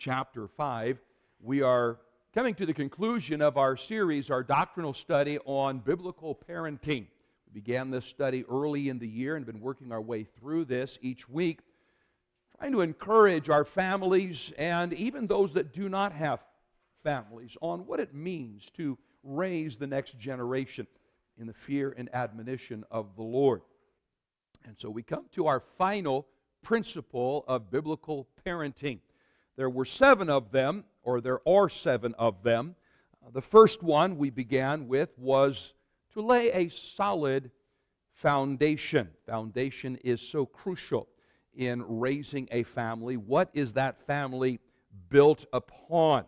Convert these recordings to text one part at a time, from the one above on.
chapter 5. We are coming to the conclusion of our series, our doctrinal study on biblical parenting. We began this study early in the year and been working our way through this each week, trying to encourage our families and even those that do not have families on what it means to raise the next generation in the fear and admonition of the Lord. And so we come to our final principle of biblical parenting. There were 7 of them, or there are 7 of them. The first one we began with was to lay a solid foundation. Foundation is so crucial in raising a family. What is that family built upon?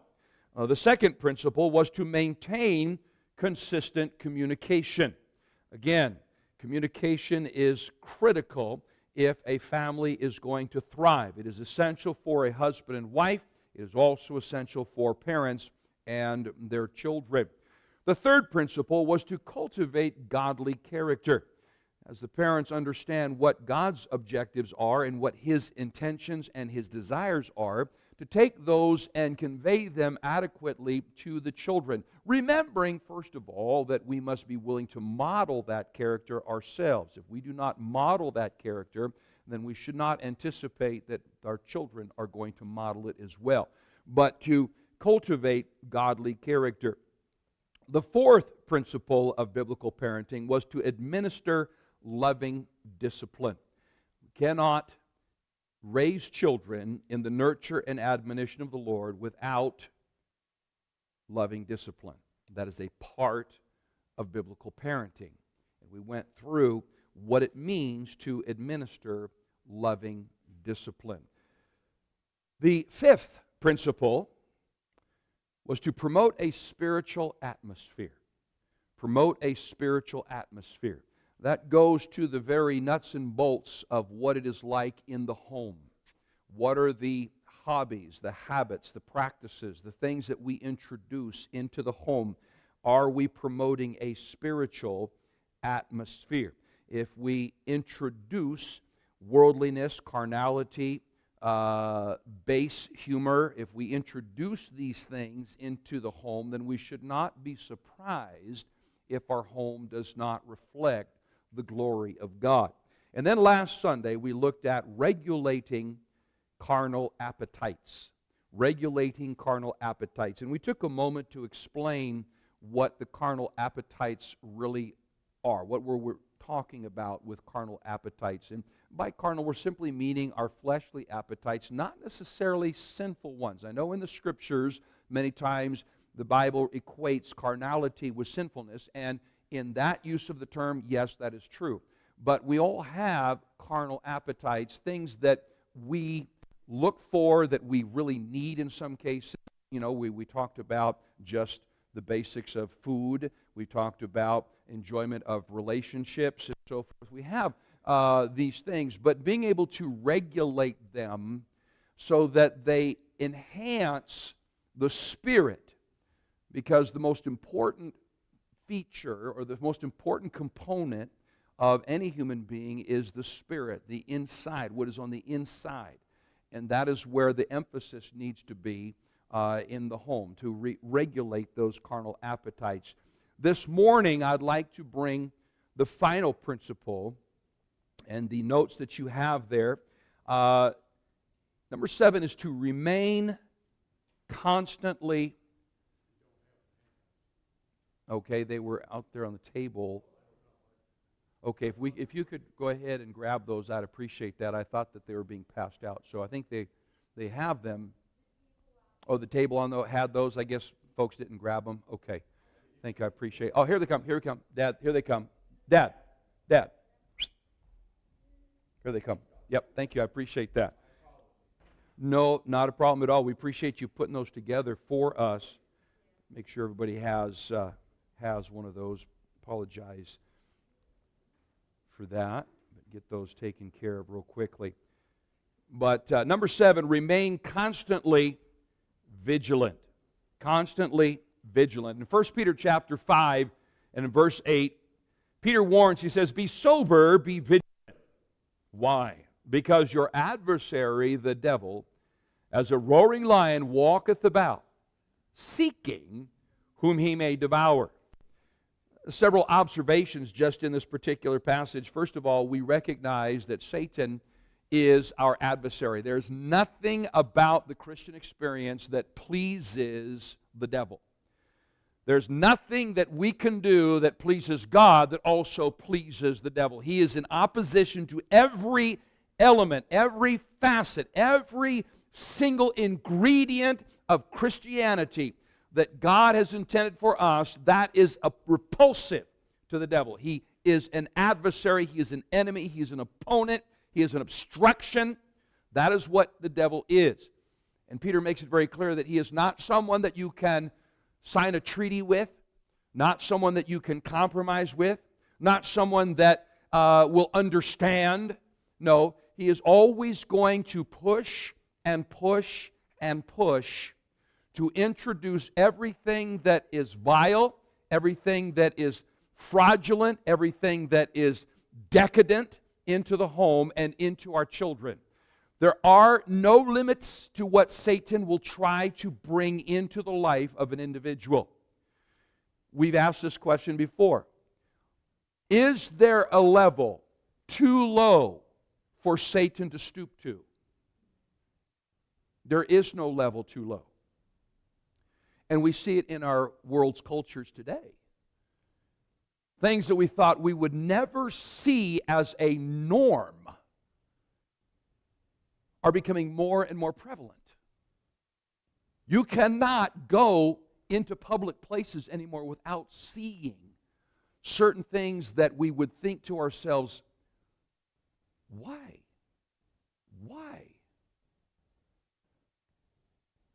The second principle was to maintain consistent communication. Again, communication is critical if a family is going to thrive. It is essential for a husband and wife. It is also essential for parents and their children. The third principle was to cultivate godly character. As the parents understand what God's objectives are and what His intentions and His desires are, to take those and convey them adequately to the children, remembering, first of all, that we must be willing to model that character ourselves. If we do not model that character, then we should not anticipate that our children are going to model it as well, but to cultivate godly character. The fourth principle of biblical parenting was to administer loving discipline. We cannot raise children in the nurture and admonition of the Lord without loving discipline. That is a part of biblical parenting. And we went through what it means to administer loving discipline. The fifth principle was to promote a spiritual atmosphere. Promote a spiritual atmosphere. That goes to the very nuts and bolts of what it is like in the home. What are the hobbies, the habits, the practices, the things that we introduce into the home? Are we promoting a spiritual atmosphere? If we introduce worldliness, carnality, base humor, if we introduce these things into the home, then we should not be surprised if our home does not reflect the glory of God. And then last Sunday we looked at regulating carnal appetites. Regulating carnal appetites. And we took a moment to explain what the carnal appetites really are, what we're talking about with carnal appetites. And by carnal, we're simply meaning our fleshly appetites, not necessarily sinful ones. I know in the Scriptures, many times the Bible equates carnality with sinfulness, and in that use of the term, yes, that is true. But we all have carnal appetites, things that we look for, that we really need in some cases. You know, we talked about just the basics of food. We talked about enjoyment of relationships and so forth. We have these things, but being able to regulate them so that they enhance the spirit, because the most important feature or the most important component of any human being is the spirit, the inside, what is on the inside. And that is where the emphasis needs to be in the home, to regulate those carnal appetites. This morning, I'd like to bring the final principle and the notes that you have there. Number 7 is to remain constantly. Okay, they were out there on the table. Okay, if you could go ahead and grab those, I'd appreciate that. I thought that they were being passed out, so I think they have them. Oh, the table had those. I guess folks didn't grab them. Okay, thank you. I appreciate it. Oh, here they come. Here we come. Dad, here they come. Dad. Here they come. Yep, thank you. I appreciate that. No, not a problem at all. We appreciate you putting those together for us. Make sure everybody has one of those. Apologize for that. But get those taken care of real quickly. But number 7, remain constantly vigilant. Constantly vigilant. In 1 Peter chapter 5 and in verse 8, Peter warns, he says, be sober, be vigilant. Why? Because your adversary, the devil, as a roaring lion walketh about, seeking whom he may devour. Several observations just in this particular passage. First of all, we recognize that Satan is our adversary. There's nothing about the Christian experience that pleases the devil. There's nothing that we can do that pleases God that also pleases the devil. He is in opposition to every element, every facet, every single ingredient of Christianity that God has intended for us. That is repulsive to the devil. He is an adversary. He is an enemy. He is an opponent. He is an obstruction. That is what the devil is. And Peter makes it very clear that he is not someone that you can sign a treaty with, not someone that you can compromise with, not someone that will understand. No, he is always going to push and push and push to introduce everything that is vile, everything that is fraudulent, everything that is decadent into the home and into our children. There are no limits to what Satan will try to bring into the life of an individual. We've asked this question before. Is there a level too low for Satan to stoop to? There is no level too low. And we see it in our world's cultures today. Things that we thought we would never see as a norm are becoming more and more prevalent. You cannot go into public places anymore without seeing certain things that we would think to ourselves, why? Why?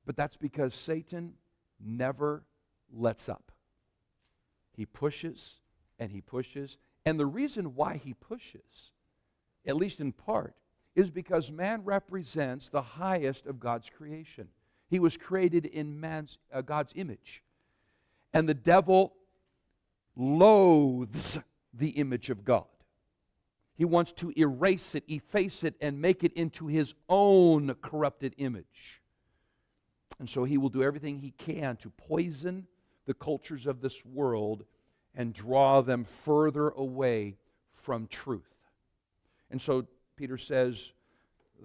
But that's because Satan never lets up. He pushes and he pushes. And the reason why he pushes, at least in part, is because man represents the highest of God's creation. He was created in God's image. And the devil loathes the image of God. He wants to erase it, efface it, and make it into his own corrupted image. And so he will do everything he can to poison the cultures of this world and draw them further away from truth. And so Peter says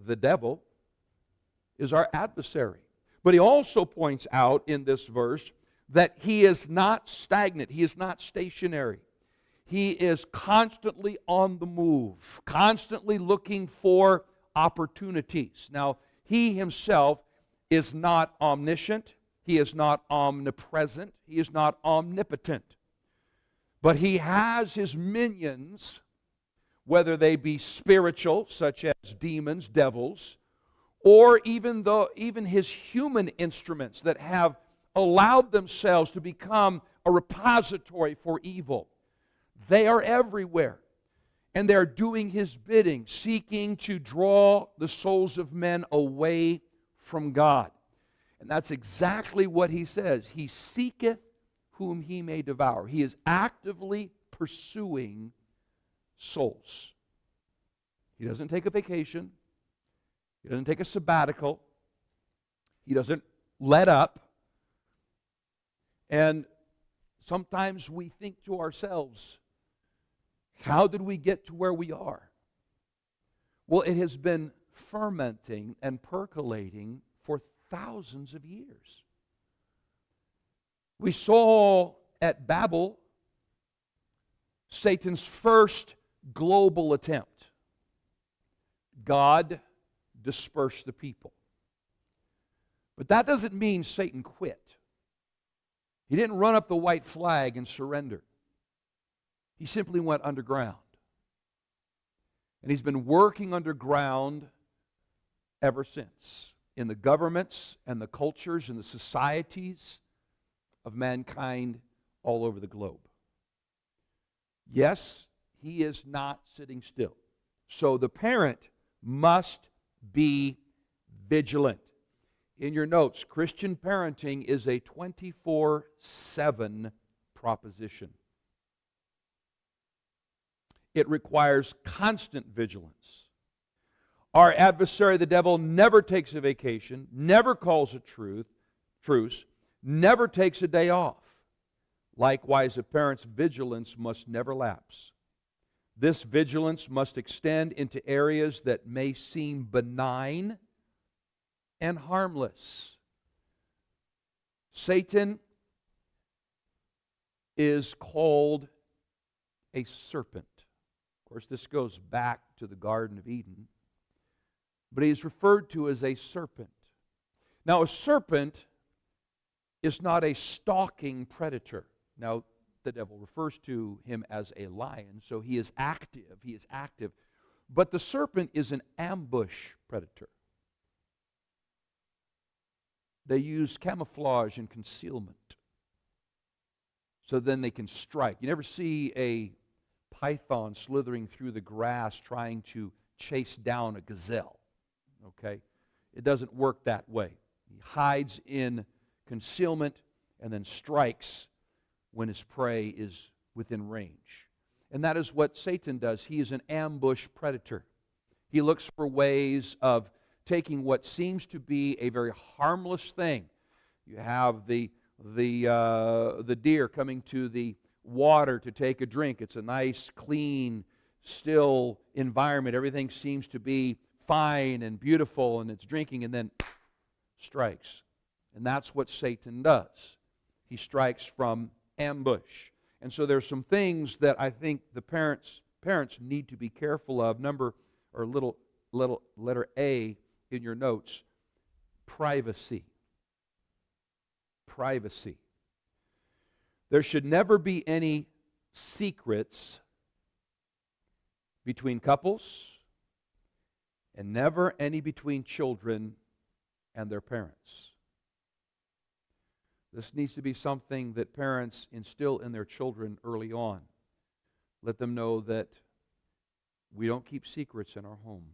the devil is our adversary. But he also points out in this verse that he is not stagnant. He is not stationary. He is constantly on the move, constantly looking for opportunities. Now, he himself is not omniscient. He is not omnipresent. He is not omnipotent. But he has his minions, whether they be spiritual, such as demons, devils, or even his human instruments that have allowed themselves to become a repository for evil. They are everywhere, and they're doing his bidding, seeking to draw the souls of men away from God. And that's exactly what he says. He seeketh whom he may devour. He is actively pursuing souls. He doesn't take a vacation. He doesn't take a sabbatical. He doesn't let up. And sometimes we think to ourselves, how did we get to where we are? Well, it has been fermenting and percolating for thousands of years. We saw at Babel Satan's first global attempt. God dispersed the people. But that doesn't mean Satan quit. He didn't run up the white flag and surrender. He simply went underground. And he's been working underground ever since, in the governments and the cultures and the societies of mankind all over the globe. Yes, he is not sitting still. So the parent must be vigilant. In your notes, Christian parenting is a 24/7 proposition. It requires constant vigilance. Our adversary, the devil, never takes a vacation, never calls a truce, never takes a day off. Likewise, a parent's vigilance must never lapse. This vigilance must extend into areas that may seem benign and harmless. Satan is called a serpent. Of course, this goes back to the Garden of Eden. But he is referred to as a serpent. Now, a serpent is not a stalking predator. Now, the devil refers to him as a lion, so he is active. He is active. But the serpent is an ambush predator. They use camouflage and concealment, so then they can strike. You never see a python slithering through the grass trying to chase down a gazelle. Okay? It doesn't work that way. He hides in concealment and then strikes when his prey is within range. And that is what Satan does. He is an ambush predator. He looks for ways of taking what seems to be a very harmless thing. You have the deer coming to the water to take a drink. It's a nice, clean, still environment. Everything seems to be fine and beautiful, and it's drinking, and then strikes. And that's what Satan does. He strikes from ambush. And so there's some things that I think the parents need to be careful of. Letter A in your notes, privacy. Privacy. There should never be any secrets between couples, and never any between children and their parents. This needs to be something that parents instill in their children early on. Let them know that we don't keep secrets in our home.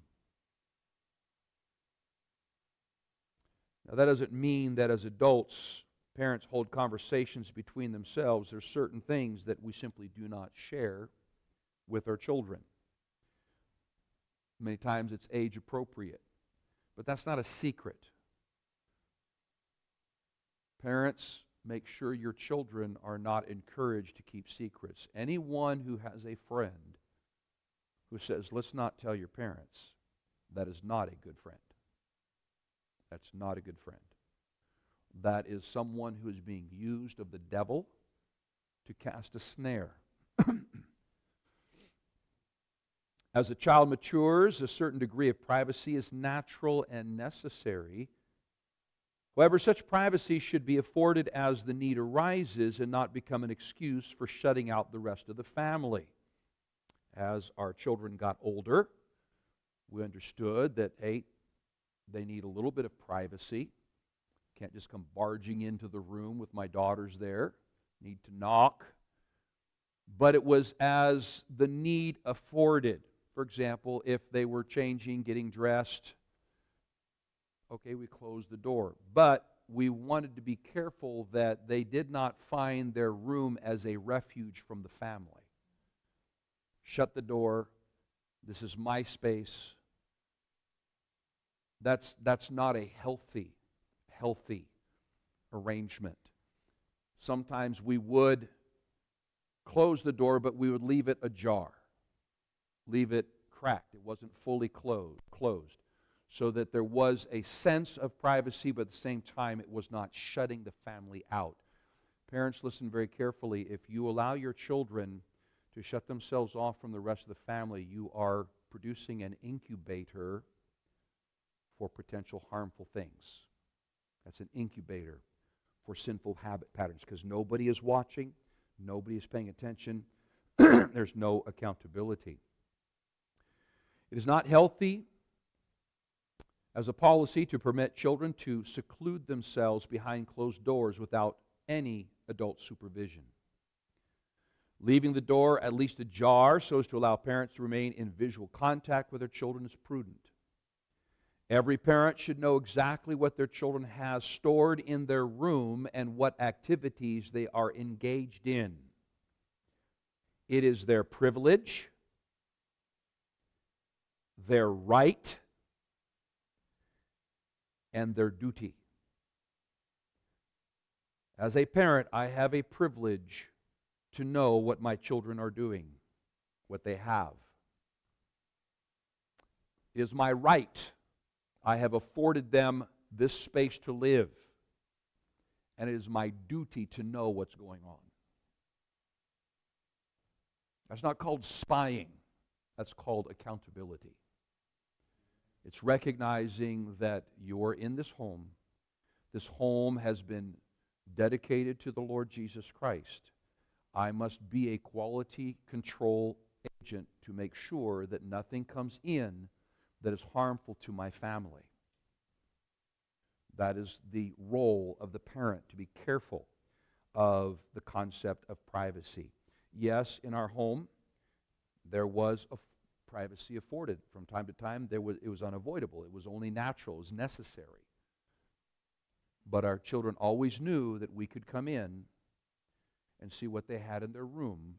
Now, that doesn't mean that as adults, parents hold conversations between themselves. There's certain things that we simply do not share with our children. Many times it's age appropriate, but that's not a secret. Parents, make sure your children are not encouraged to keep secrets. Anyone who has a friend who says, let's not tell your parents, that is not a good friend. That's not a good friend. That is someone who is being used of the devil to cast a snare. As a child matures, a certain degree of privacy is natural and necessary. However, such privacy should be afforded as the need arises and not become an excuse for shutting out the rest of the family. As our children got older, we understood that, hey, they need a little bit of privacy. Can't just come barging into the room with my daughters there. Need to knock. But it was as the need afforded. For example, if they were changing, getting dressed, okay, we closed the door. But we wanted to be careful that they did not find their room as a refuge from the family. Shut the door. This is my space. That's not a healthy arrangement. Sometimes we would close the door, but we would leave it ajar. Leave it cracked. It wasn't fully closed. So that there was a sense of privacy, but at the same time it was not shutting the family out. Parents, listen very carefully. If you allow your children to shut themselves off from the rest of the family, you are producing an incubator for potential harmful things. That's an incubator for sinful habit patterns, because nobody is watching, nobody is paying attention, there's no accountability. It is not healthy as a policy to permit children to seclude themselves behind closed doors without any adult supervision. Leaving the door at least ajar so as to allow parents to remain in visual contact with their children is prudent. Every parent should know exactly what their children have stored in their room and what activities they are engaged in. It is their privilege, their right, and their duty. As a parent, I have a privilege to know what my children are doing, what they have. It is my right. I have afforded them this space to live, and it is my duty to know what's going on. That's not called spying. That's called accountability. It's recognizing that you're in this home. This home has been dedicated to the Lord Jesus Christ. I must be a quality control agent to make sure that nothing comes in that is harmful to my family. That is the role of the parent, to be careful of the concept of privacy. Yes, in our home, there was a privacy afforded. From time to time, it was unavoidable. It was only natural. It was necessary. But our children always knew that we could come in and see what they had in their room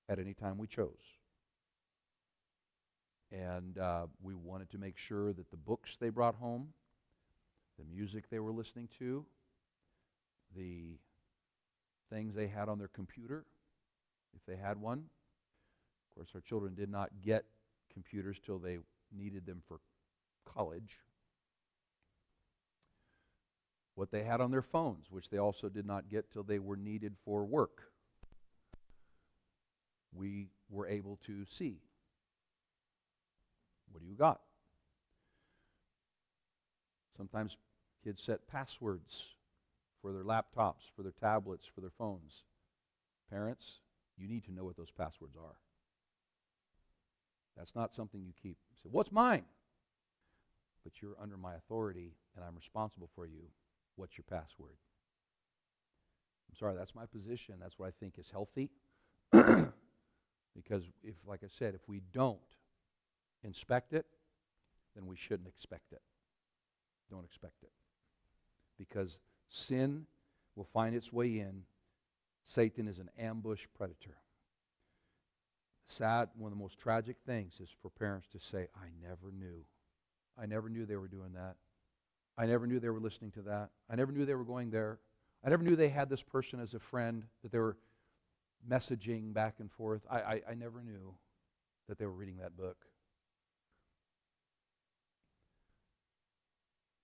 at any time we chose. And we wanted to make sure that the books they brought home, the music they were listening to, the things they had on their computer, if they had one. Of course, our children did not get computers till they needed them for college. What they had on their phones, which they also did not get till they were needed for work. We were able to see. What do you got? Sometimes kids set passwords for their laptops, for their tablets, for their phones. Parents, you need to know what those passwords are. That's not something you keep. You say, what's mine? But you're under my authority, and I'm responsible for you. What's your password? I'm sorry, that's my position. That's what I think is healthy. Because if, like I said, if we don't inspect it, then we shouldn't expect it. Don't expect it. Because sin will find its way in. Satan is an ambush predator. Sad, one of the most tragic things is for parents to say, I never knew. I never knew they were doing that. I never knew they were listening to that. I never knew they were going there. I never knew they had this person as a friend, that they were messaging back and forth. I never knew that they were reading that book.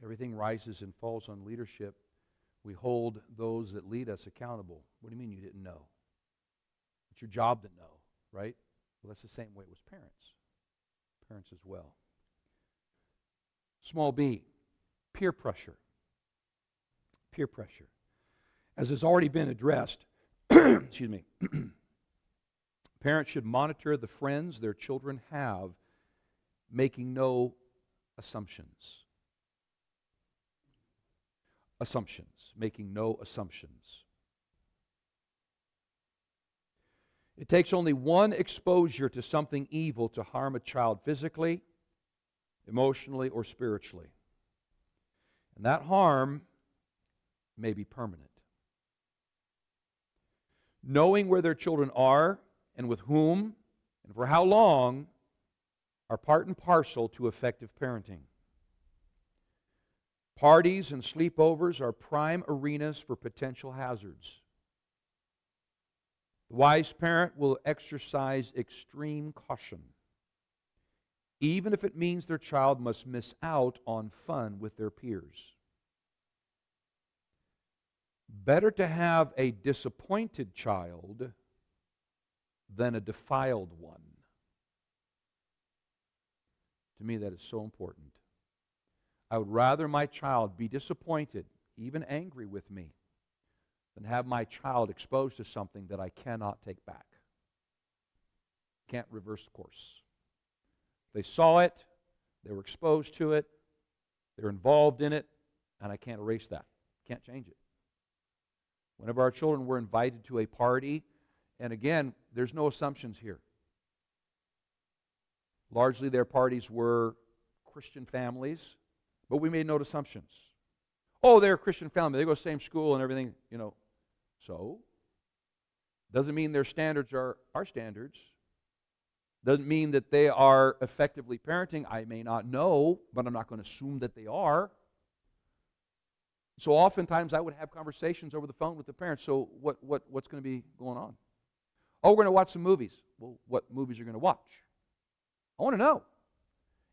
Everything rises and falls on leadership. We hold those that lead us accountable. What do you mean you didn't know? It's your job to know, right? Well, that's the same way with parents. Parents as well. Small b, peer pressure. Peer pressure. As has already been addressed, excuse me, parents should monitor the friends their children have, making no assumptions. Making no assumptions. It takes only one exposure to something evil to harm a child physically, emotionally, or spiritually. And that harm may be permanent. Knowing where their children are and with whom and for how long are part and parcel to effective parenting. Parties and sleepovers are prime arenas for potential hazards. The wise parent will exercise extreme caution, even if it means their child must miss out on fun with their peers. Better to have a disappointed child than a defiled one. To me, that is so important. I would rather my child be disappointed, even angry with me, than have my child exposed to something that I cannot take back. Can't reverse course. They saw it, they were exposed to it, they're involved in it, and I can't erase that. Can't change it. Whenever our children were invited to a party, and again, there's no assumptions here. Largely their parties were Christian families, but we made no assumptions. Oh, they're a Christian family. They go to the same school and everything, So? Doesn't mean their standards are our standards. Doesn't mean that they are effectively parenting. I may not know, but I'm not going to assume that they are. So oftentimes I would have conversations over the phone with the parents. So what's going to be going on? Oh, we're going to watch some movies. Well, what movies are you going to watch? I want to know.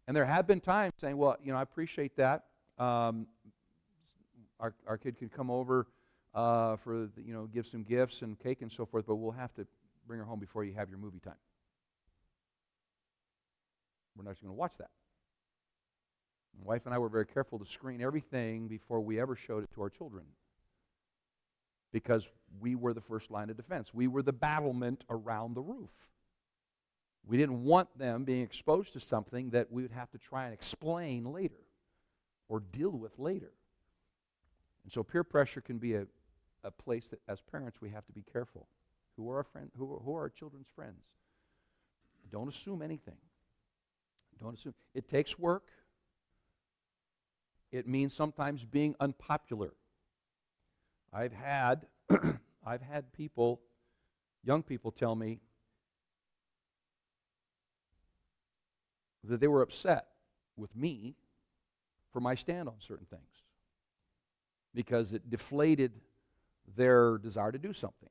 And there have been times saying, well, I appreciate that. Our kid could come over for, give some gifts and cake and so forth, but we'll have to bring her home before you have your movie time. We're not just going to watch that. My wife and I were very careful to screen everything before we ever showed it to our children, because we were the first line of defense. We were the battlement around the roof. We didn't want them being exposed to something that we would have to try and explain later or deal with later. And so peer pressure can be a place that, as parents, we have to be careful. Who are our friends? Who are our children's friends? Don't assume anything. Don't assume. It takes work. It means sometimes being unpopular. I've had people, young people, tell me that they were upset with me for my stand on certain things because it deflated their desire to do something.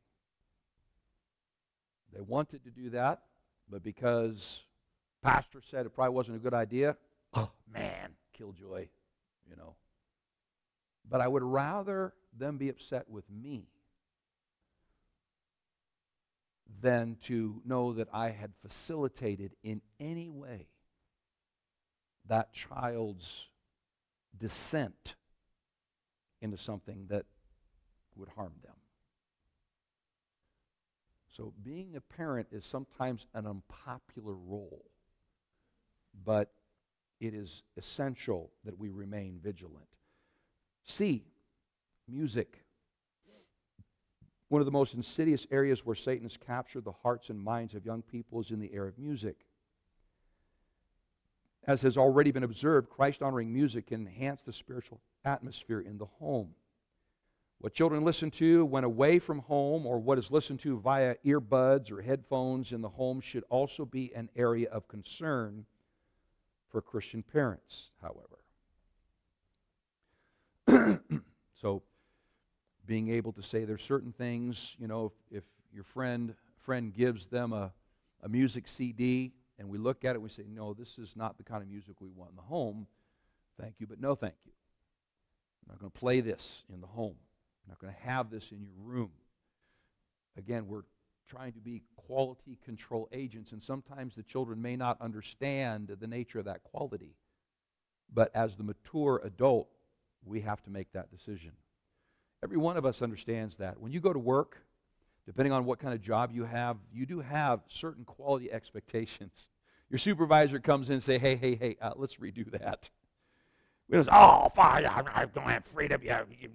They wanted to do that, but because pastor said it probably wasn't a good idea, oh man, killjoy, But I would rather them be upset with me than to know that I had facilitated in any way that child's descent into something that would harm them. So being a parent is sometimes an unpopular role, but it is essential that we remain vigilant. C, music. One of the most insidious areas where Satan has captured the hearts and minds of young people is in the area of music. As has already been observed, Christ-honoring music can enhance the spiritual atmosphere in the home. What children listen to when away from home, or what is listened to via earbuds or headphones in the home, should also be an area of concern for Christian parents, however. So being able to say there's certain things, if your friend gives them a music CD and we look at it and we say, no, this is not the kind of music we want in the home. Thank you, but no thank you. I'm not going to play this in the home. I'm not going to have this in your room. Again, we're trying to be quality control agents, and sometimes the children may not understand the nature of that quality. But as the mature adult, we have to make that decision. Every one of us understands that. When you go to work, depending on what kind of job you do have certain quality expectations. Your supervisor comes in and say, hey, let's redo that. We don't say, oh, fine, I'm going to have freedom,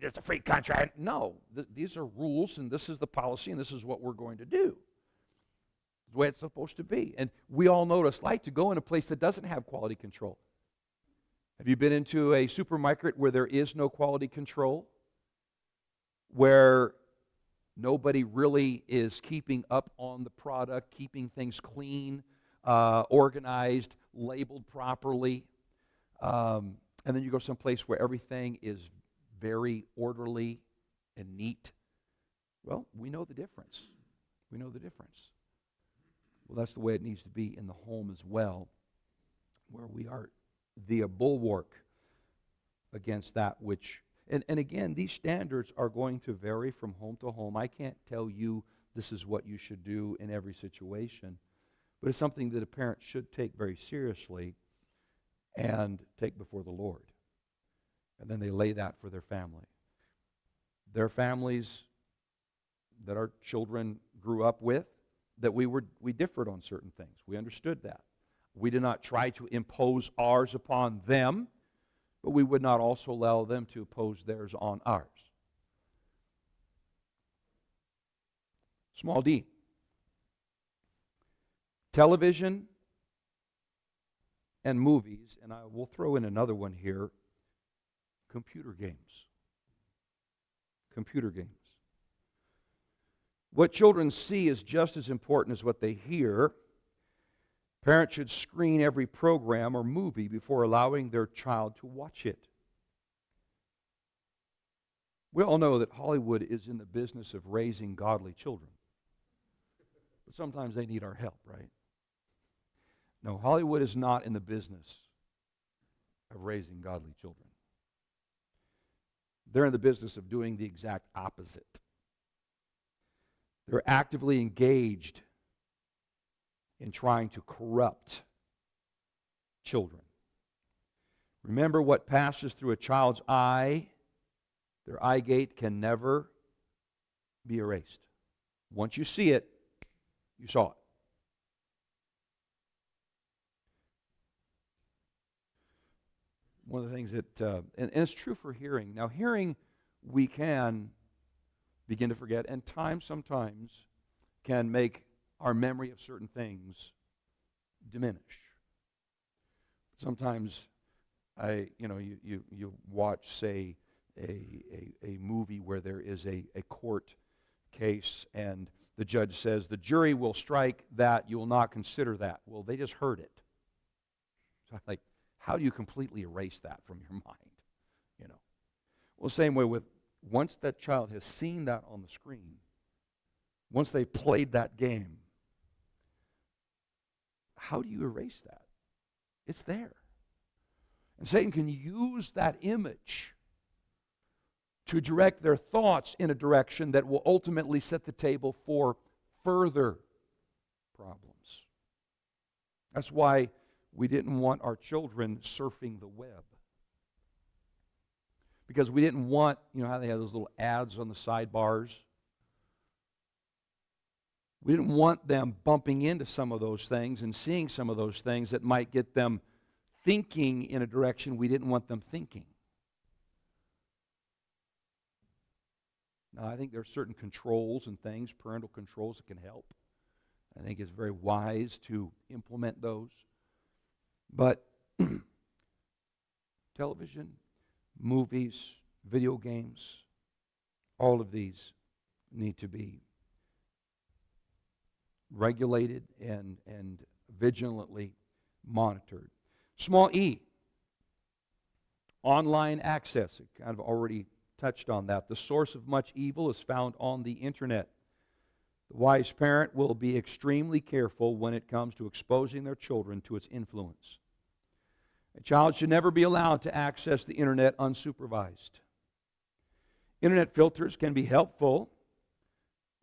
it's a free contract. No, these are rules, and this is the policy, and this is what we're going to do. It's the way it's supposed to be. And we all know what it's like to go in a place that doesn't have quality control. Have you been into a supermarket where there is no quality control? Where nobody really is keeping up on the product, keeping things clean, organized, labeled properly. And then you go someplace where everything is very orderly and neat. Well, we know the difference. We know the difference. Well, that's the way it needs to be in the home as well, where we are the bulwark against that which... And again, these standards are going to vary from home to home. I can't tell you this is what you should do in every situation, but it's something that a parent should take very seriously and take before the Lord. And then they lay that for their family. Their families that our children grew up with, that we differed on certain things. We understood that. We did not try to impose ours upon them, but we would not also allow them to impose theirs on ours. Small d. Television and movies, and I will throw in another one here, computer games. Computer games. What children see is just as important as what they hear. Parents should screen every program or movie before allowing their child to watch it. We all know that Hollywood is in the business of raising godly children. But sometimes they need our help, right? No, Hollywood is not in the business of raising godly children. They're in the business of doing the exact opposite. They're actively engaged in trying to corrupt children. Remember, what passes through a child's eye, their eye gate can never be erased. Once you see it, you saw it. One of the things that, and it's true for hearing. Now, hearing, we can begin to forget, and time sometimes can make our memory of certain things diminish. Sometimes you watch, say, a movie where there is a court case and the judge says the jury will strike that, you will not consider that. Well, they just heard it. So like, how do you completely erase that from your mind? Well, same way with, once that child has seen that on the screen, once they played that game, how do you erase that? It's there. And Satan can use that image to direct their thoughts in a direction that will ultimately set the table for further problems. That's why we didn't want our children surfing the web. Because we didn't want, how they have those little ads on the sidebars? We didn't want them bumping into some of those things and seeing some of those things that might get them thinking in a direction we didn't want them thinking. Now, I think there are certain controls and things, parental controls, that can help. I think it's very wise to implement those. But television, movies, video games, all of these need to be regulated and vigilantly monitored. Small e, online access. I kind of already touched on that. The source of much evil is found on the internet. The wise parent will be extremely careful when it comes to exposing their children to its influence. A child should never be allowed to access the internet unsupervised. Internet filters can be helpful,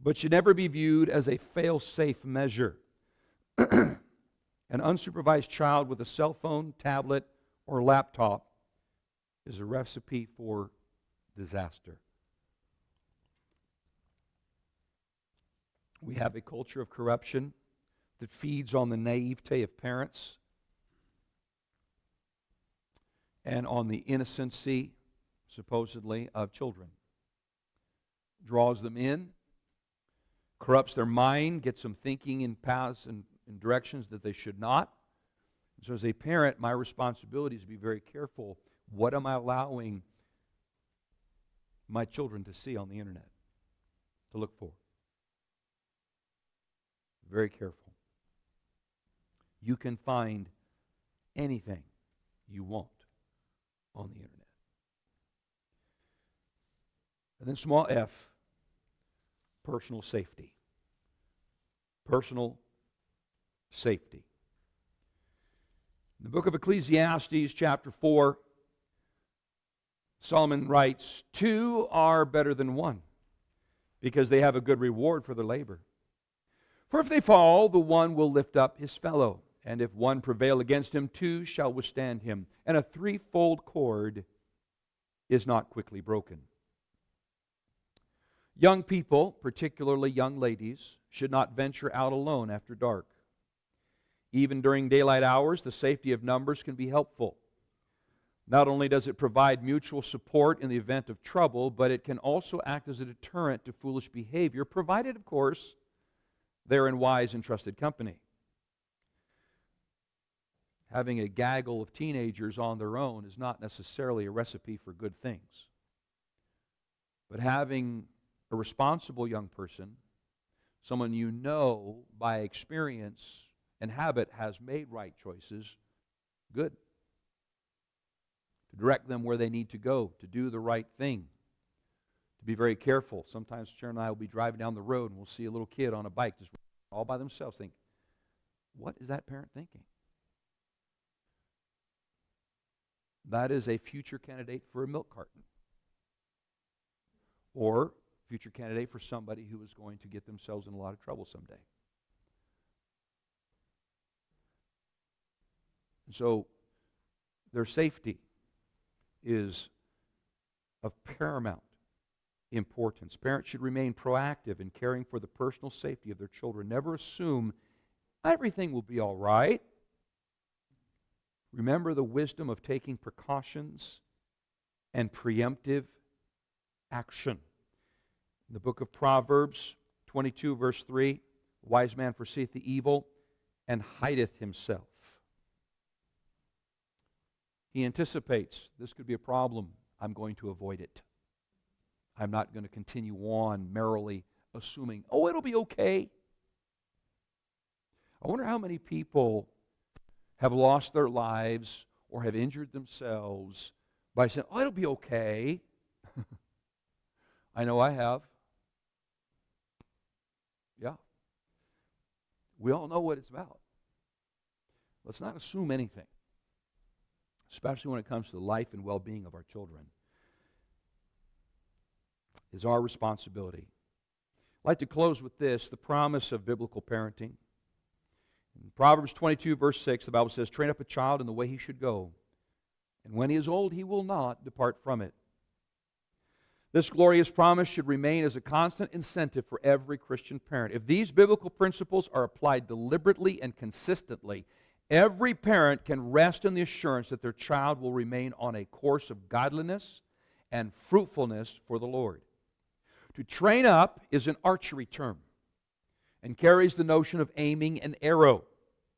but should never be viewed as a fail-safe measure. An unsupervised child with a cell phone, tablet, or laptop is a recipe for disaster. We have a culture of corruption that feeds on the naivete of parents and on the innocency, supposedly, of children. Draws them in, corrupts their mind, gets them thinking in paths and in directions that they should not. So as a parent, my responsibility is to be very careful. What am I allowing my children to see on the internet, to look for? Very careful. You can find anything you want on the internet. And then small f, personal safety. Personal safety. In the book of Ecclesiastes, chapter 4, Solomon writes, 2 are better than 1, because they have a good reward for their labor. For if they fall, the one will lift up his fellow. And if one prevail against him, 2 shall withstand him. And a threefold cord is not quickly broken. Young people, particularly young ladies, should not venture out alone after dark. Even during daylight hours, the safety of numbers can be helpful. Not only does it provide mutual support in the event of trouble, but it can also act as a deterrent to foolish behavior, provided, of course, they're in wise and trusted company. Having a gaggle of teenagers on their own is not necessarily a recipe for good things. But having a responsible young person, someone you know by experience and habit has made right choices, good. To direct them where they need to go, to do the right thing, Be very careful. Sometimes Sharon and I will be driving down the road and we'll see a little kid on a bike just all by themselves. Think, what is that parent thinking? That is a future candidate for a milk carton. Or future candidate for somebody who is going to get themselves in a lot of trouble someday. And so their safety is of paramount importance. Parents should remain proactive in caring for the personal safety of their children. Never assume everything will be all right. Remember the wisdom of taking precautions and preemptive action. In the book of Proverbs 22, verse 3, a wise man foreseeth the evil and hideth himself. He anticipates this could be a problem. I'm going to avoid it. I'm not going to continue on merrily assuming, oh, it'll be okay. I wonder how many people have lost their lives or have injured themselves by saying, oh, it'll be okay. I know I have. Yeah. We all know what it's about. Let's not assume anything, especially when it comes to the life and well-being of our children. It is our responsibility. I'd like to close with this, the promise of biblical parenting. In Proverbs 22, verse 6, the Bible says, train up a child in the way he should go, and when he is old, he will not depart from it. This glorious promise should remain as a constant incentive for every Christian parent. If these biblical principles are applied deliberately and consistently, every parent can rest in the assurance that their child will remain on a course of godliness and fruitfulness for the Lord. To train up is an archery term and carries the notion of aiming an arrow.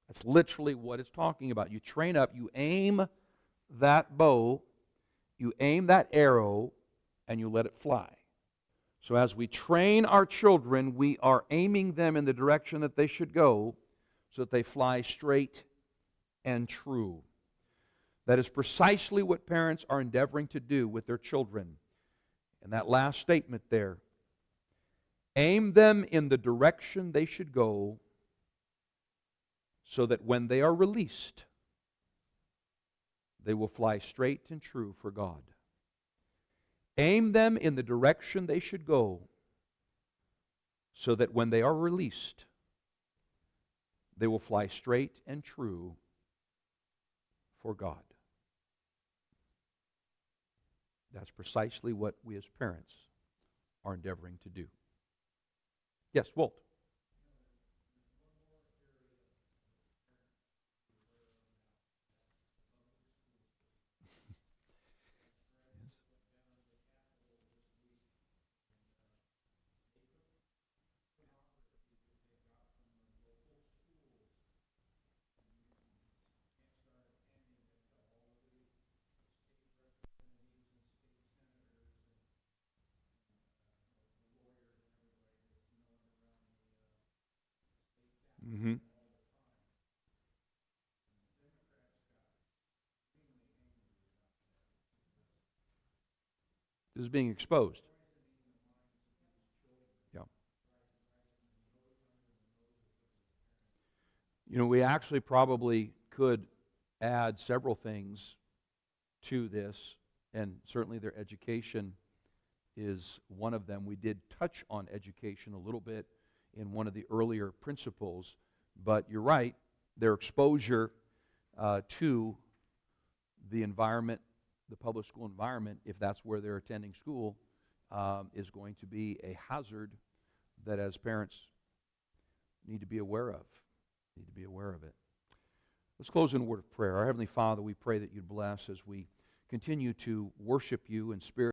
That's literally what it's talking about. You train up, you aim that bow, you aim that arrow, and you let it fly. So as we train our children, we are aiming them in the direction that they should go so that they fly straight and true. That is precisely what parents are endeavoring to do with their children. And that last statement there, aim them in the direction they should go so that when they are released, they will fly straight and true for God. Aim them in the direction they should go so that when they are released, they will fly straight and true for God. That's precisely what we as parents are endeavoring to do. Yes, Walt. Mm-hmm. This is being exposed. Yeah. You know, we actually probably could add several things to this, and certainly their education is one of them. We did touch on education a little bit in one of the earlier principles, but you're right, their exposure to the environment, the public school environment, if that's where they're attending school, is going to be a hazard that as parents need to be aware of. it. Let's close in a word of prayer. Our Heavenly Father, we pray that you'd bless as we continue to worship you in spirit